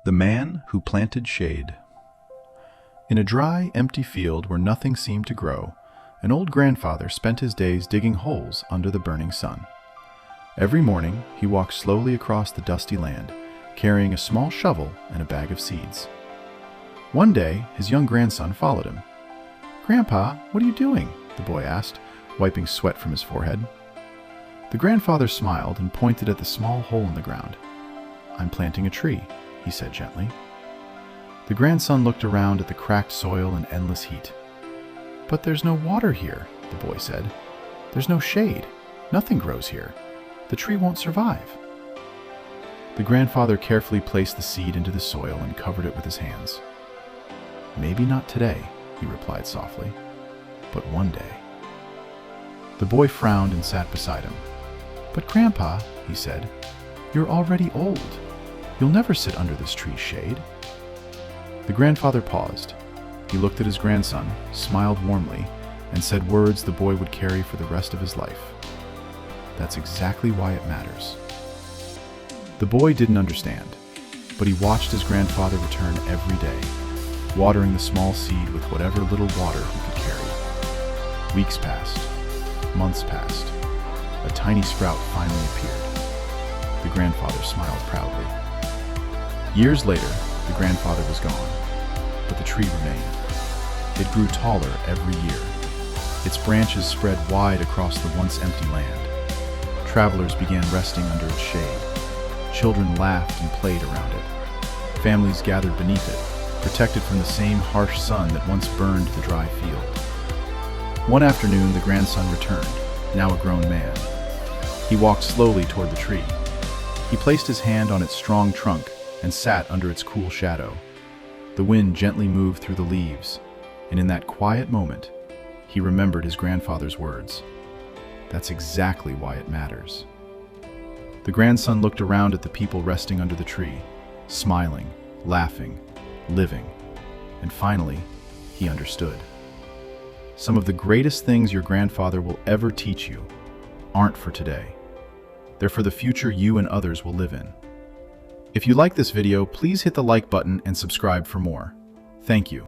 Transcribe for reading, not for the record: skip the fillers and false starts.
The Man Who Planted Shade. In a dry, empty field where nothing seemed to grow, an old grandfather spent his days digging holes under the burning sun. Every morning, he walked slowly across the dusty land, carrying a small shovel and a bag of seeds. One day, his young grandson followed him. "Grandpa, what are you doing?" the boy asked, wiping sweat from his forehead. The grandfather smiled and pointed at the small hole in the ground. "I'm planting a tree," he said gently. The grandson looked around at the cracked soil and endless heat. "But there's no water here," the boy said. "There's no shade. Nothing grows here. The tree won't survive." The grandfather carefully placed the seed into the soil and covered it with his hands. "Maybe not today," he replied softly, "but one day." The boy frowned and sat beside him. "But Grandpa," he said, "you're already old. You'll never sit under this tree's shade." The grandfather paused. He looked at his grandson, smiled warmly, and said words the boy would carry for the rest of his life. "That's exactly why it matters." The boy didn't understand, but he watched his grandfather return every day, watering the small seed with whatever little water he could carry. Weeks passed. Months passed. A tiny sprout finally appeared. The grandfather smiled proudly. Years later, the grandfather was gone, but the tree remained. It grew taller every year. Its branches spread wide across the once empty land. Travelers began resting under its shade. Children laughed and played around it. Families gathered beneath it, protected from the same harsh sun that once burned the dry field. One afternoon, the grandson returned, now a grown man. He walked slowly toward the tree. He placed his hand on its strong trunk and sat under its cool shadow. The wind gently moved through the leaves, and in that quiet moment, he remembered his grandfather's words. That's exactly why it matters. The grandson looked around at the people resting under the tree, smiling, laughing, living, and finally, he understood. Some of the greatest things your grandfather will ever teach you aren't for today. They're for the future you and others will live in. If you like this video, please hit the like button and subscribe for more. Thank you.